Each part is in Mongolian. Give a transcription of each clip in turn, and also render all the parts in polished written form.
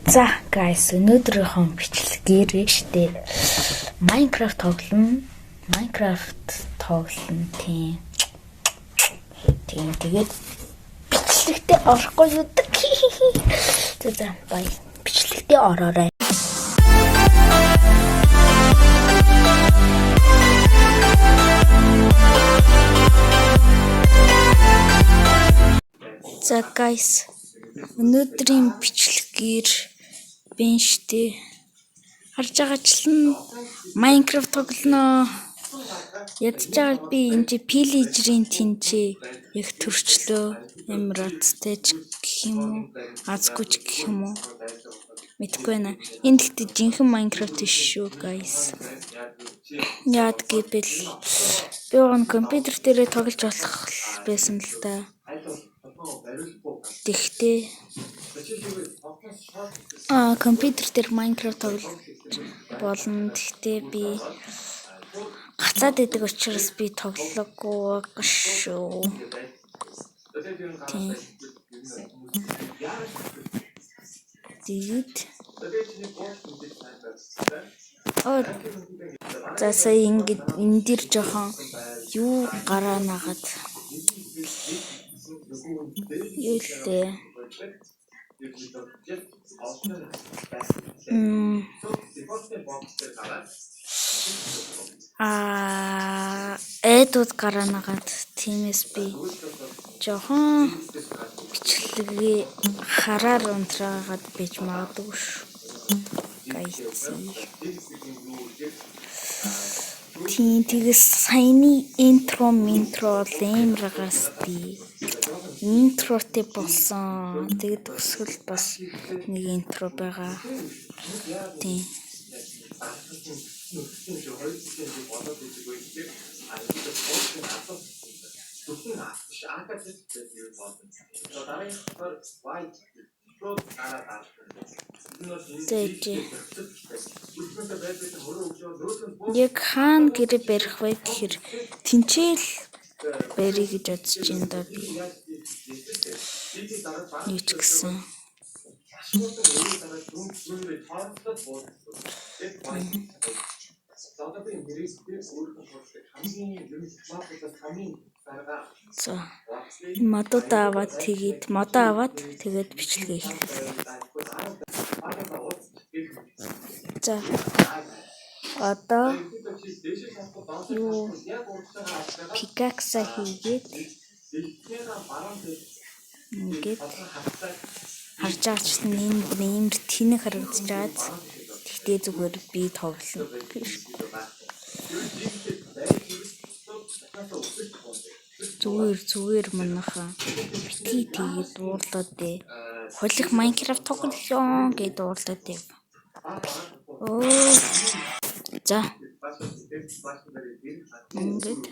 За guys, өнөөдрийнхөө бичлэгээр штэ Minecraft тоглоно тийм. Тэгээд бичлэгтээ орохгүй юу? За бай. Бичлэгтээ ороорой. За guys, өнөөдрийн бичлэгээр бэнштэй харж байгаачлан Minecraft тоглоно. Ядж байгаа би энэ пилижрийн тэнцээ яг төрчлөө Emerald-тэй гэх юм уу, азгүйч гэх юм уу мэдгүй байна. Энэ гэхдээ жинхэнэ Minecraft шүү guys. Яад гэвэл би он компьютер дээрээ тоглож болох байсан л да. Тэгтээ компьютер дээр Minecraft тоглож болно. Тэгтээ би гацаад идэг учраас би тоглохгүй шүү. Тийм. Тэгээд за сая ингэж энэ дэр жоохон юу гараа нагаад юулээ эдүүд гараа нагаад тиймээс би жоохон бичлэгээ хараар унтраагаад бийж магадгүй шүү. Тэгээс саяны интро бол эмрагаас тий. Интротэй болсон. Тэгээд өсгөл бас нэг интро байгаа. Тий. Яг хаана гэрээ барих вэ гэхээр тэнцэл барих гэж бодож байна да би. Юу ч гэсэн. За модод аваад тэгээд бичлэгээ эхлэв. За одоо юу пикакса хийгээд ингээд харж байгаачлан нэмэр тэнэг харагдаж байгааз тэгтээ зүгээр би тоглоно. Зүгээр манайхаа битгий тэгээд дуурлаад дээ. Холих Minecraft тоглоно гэж дуурлаад дээ. За. Ингээд.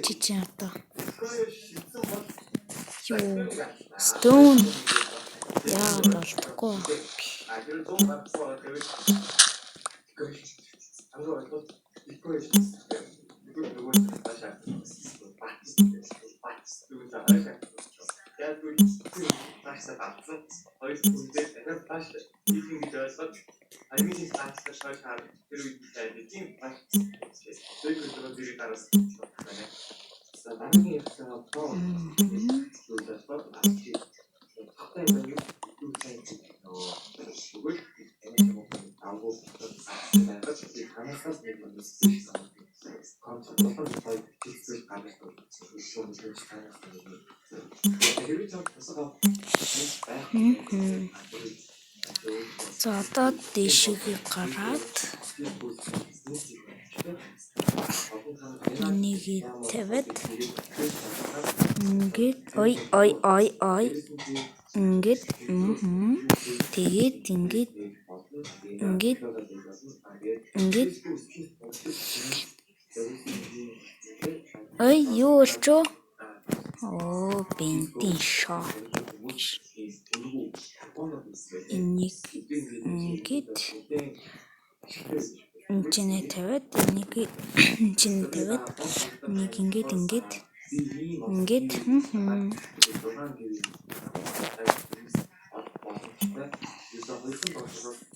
Чичи ата. Юу stone яа болтгоо. За одоо дэшигээ гараад энийг тавиад ингээд ой ингээд тэгээд ингээд ой юу болчихоо бентин шоо энийг ингээд чиний тавиад энийг чиний тавиад энийг ингээд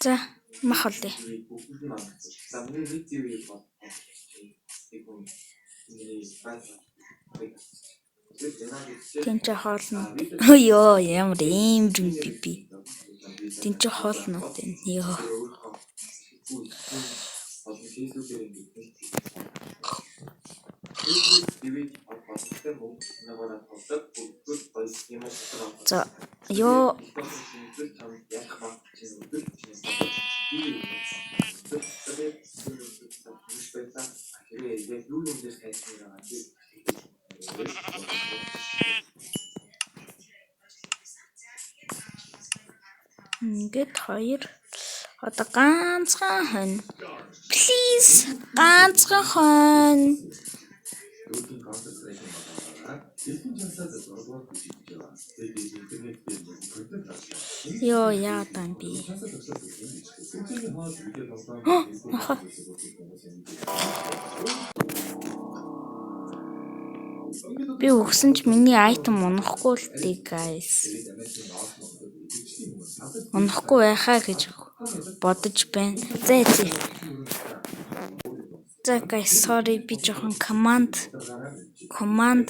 за мах болъё. Тэнч хоолно. Ёо ямар эмрэн пипи. Тэнч хоолно тэн. Ёо. За ёо ингээд хоёр одоо ганцхан хонь. Please ганцхан хонь. Ёо яадан би. Би өгсөн ч миний айтем унахгүй л дээ guys. Унахгүй байхаа гэж бодож байна. За guys sorry би жоохон команд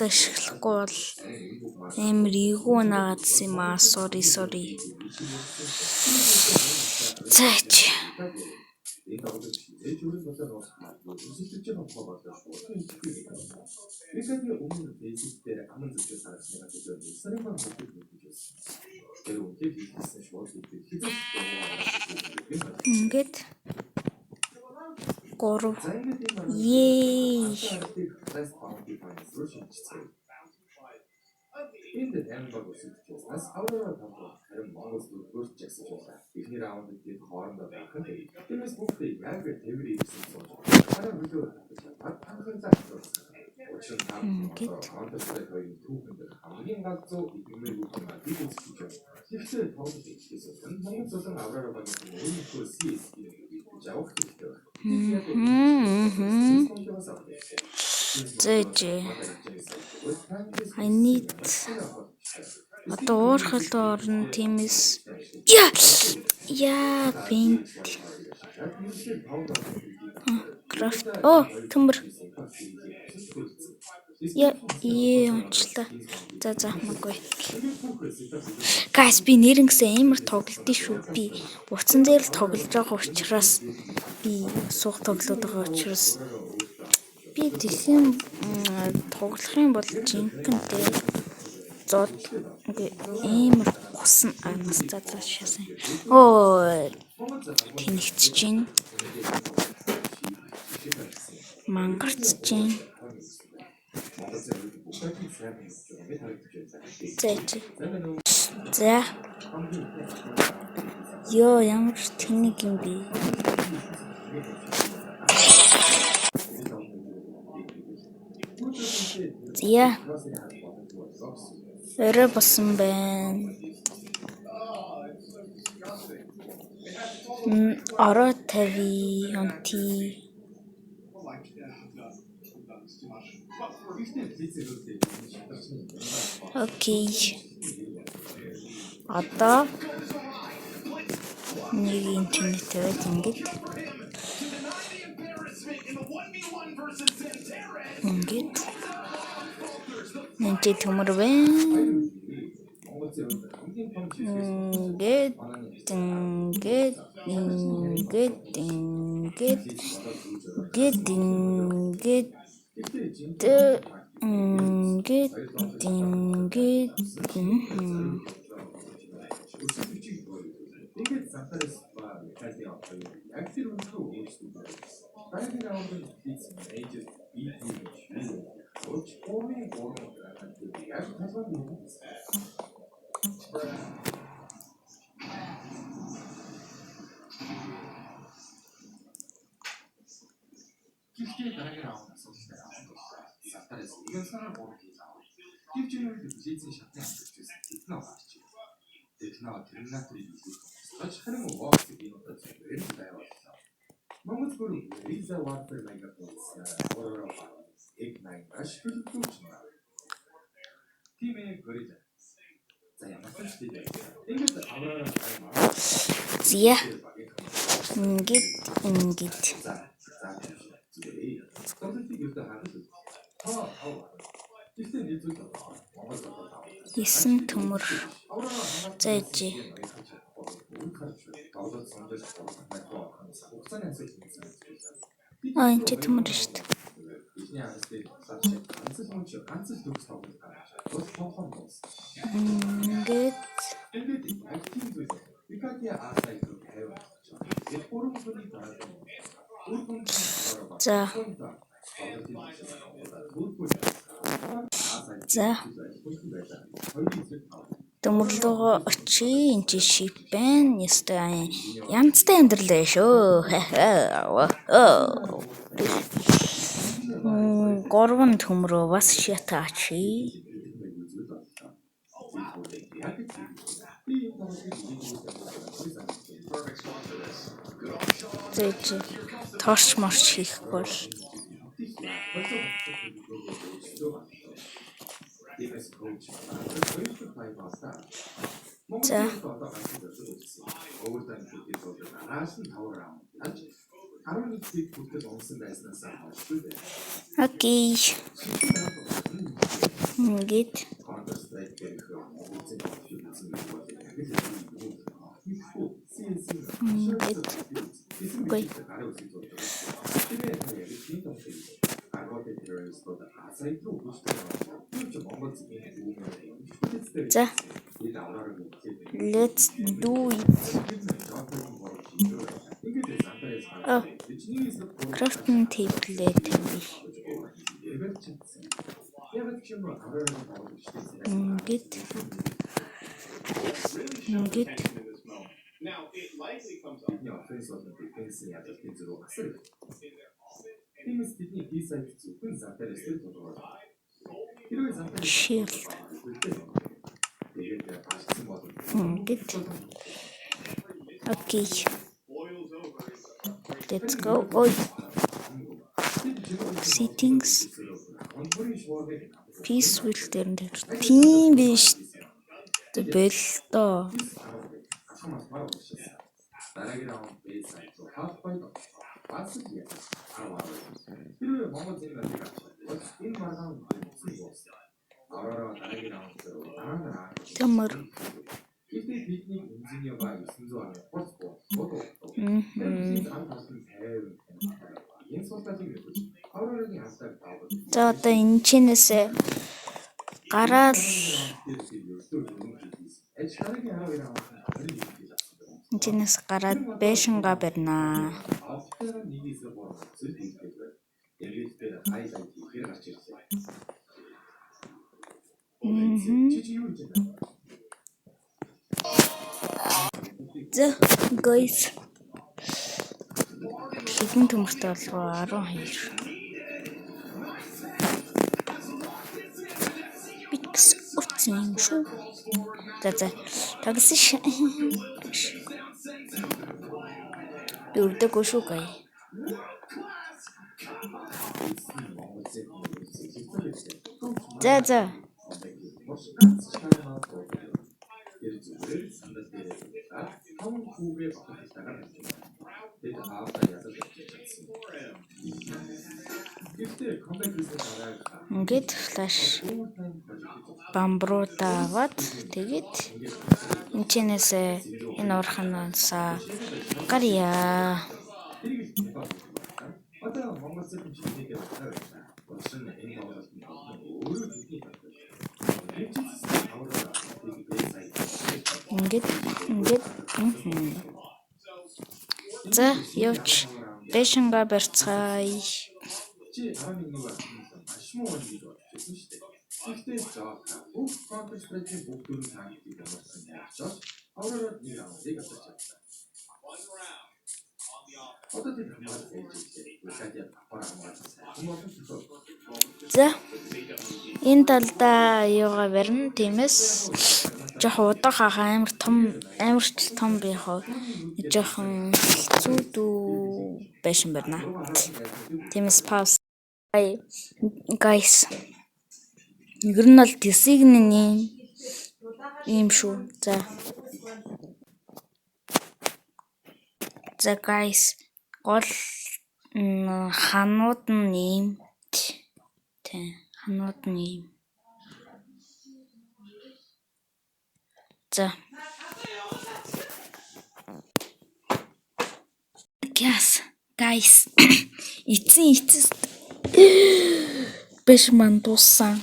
ашиглахгүй бол амар ийгүү наадсан юм аа. Sorry. Заач. Ингээд 3 Yay. Энэ амбаг үсгэжээс аврал хамт харин Монгол бүрт жагсаж байна. Эхний раундд гээд хоорондоо байх нь тиймээс бүгдээ яг тэвэр ирсэн сууж. Харин хөлөө анхан заах. Учир нь хоорондоо хоёрын түүхэнд хамгийн галзуу игмээ бүгд бид үзэж байна. Тэгвэл тоглож ирсэн нь Монгол зулан аврал багийн өөрийнхөө CS гэж авах хэрэгтэй байна. Зэж. I need одоо уурхал орно тиймээс яа бинт крафт төмөр онцлоо. За маггүй. Guys би нэрнгэсээ амар тоглолтын шүү. Би утсан дээр л тоглож байгаа учраас би суух тоглоод байгаа учраас би тэгсэн тоглох юм бол жинхэнэ зод амар усан анаас заашаасан. Тэнэгтж чинь мангарч чинь за ёо ямар тэнэг юм бэ. За өрөө босон байна. Ороо тави онти. Окей. Одоо нэг интернет тавиад ингээд нэнти төмөр байна. Ингээд Гэхдээ дараагийн раунд асуудалтай раунд боллоо. Салтараас нэгэн цагаар 3 кил авав. Гэвч энэ үед Близийн шатны хамтарч байсан Техно гарч ирв. Техно Терминаторыг илүүж харин Воксыг энэ удаа зөвхөн байварлаа. Монгол бүр Риса Warfare Megapolis Aurora X9 маш төлөвлөж байна. Тимээ Горilla. За ямар ч зүйл ингэж Aurora Зя. Ингээд. Исэн төмөр. Зайжи. Энд ч төмөр шүү дээ. Ингээд. За. Төмөрлөгөө очие энэ шип байна. Ястай янзтай амьдралаа шүү. 3 төмрөө бас шатаач. Зэж торч марч хийхгүй бол за окей. Ингээд Ой. За. Let's do it. Crafting table тавья. Ингээд. Shield. Ингээд. Окей. Let's go. Ой. Settings. Peace will turn there. Тийм биш. Бэлдоо. Төмөр. За одоо энэ чинээс гараал чинээс гараад бэшинга барина. За guys. Хэдэн төмөртэй болов 12. Бикс утсан шүү. За. Тагсиш. Дөрдөг шүү гай. За. Ингээд флаш бамбруудаа аваад тэгээд энэчнээс энэ урханасаа гарья. Ингээд. За явж бэшинга барьцгаая. За. Энэ талдаа юугаа барина. Тиймээс жоохон удаах хаа амарч том би яг жоохон хэцүү байшин барина. Тиймээс пауз. Guys. Ер нь бол design-ийн ийм шүү. За guys, гол ханууд нь ийм. Тэ, ханууд нь ийм. За. Guys. Эцэст биш ман дууссан.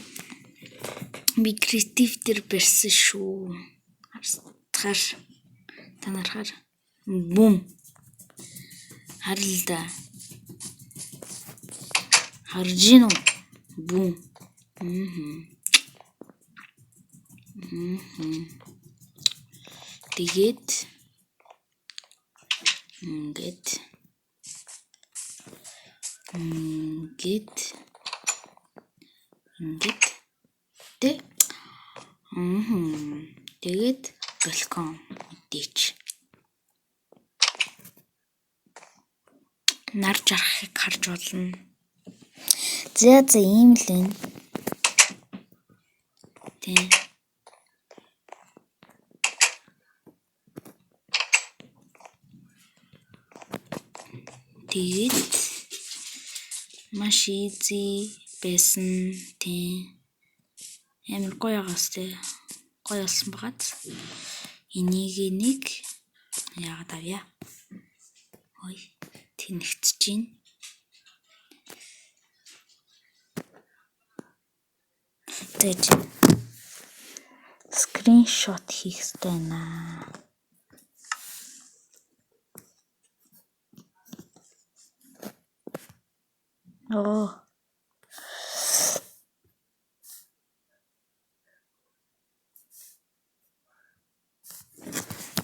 Би креатив дээр барьсан шүү. Та нарахаар бум. Харилда. Харжино. Бум. Тэгээд ингээд тэгээд балкон дийч нар жарахыг харж болно. За ийм л энэ. Тэ. Тэгээд маш easy байсан тийм. Амар гоё агаас гоё болсон багт. Энийг нэг яагаад авъя? Ой, тэнэгтж чинь. Тэгээд скриншот хийх хэрэгтэй наа.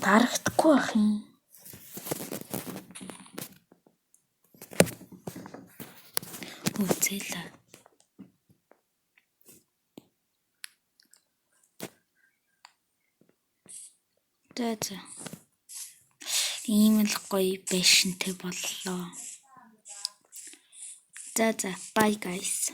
Дарагдахгүй ах юм. Үзээлээ. За. Ийм л гоё байшинтай боллоо. За, bye guys.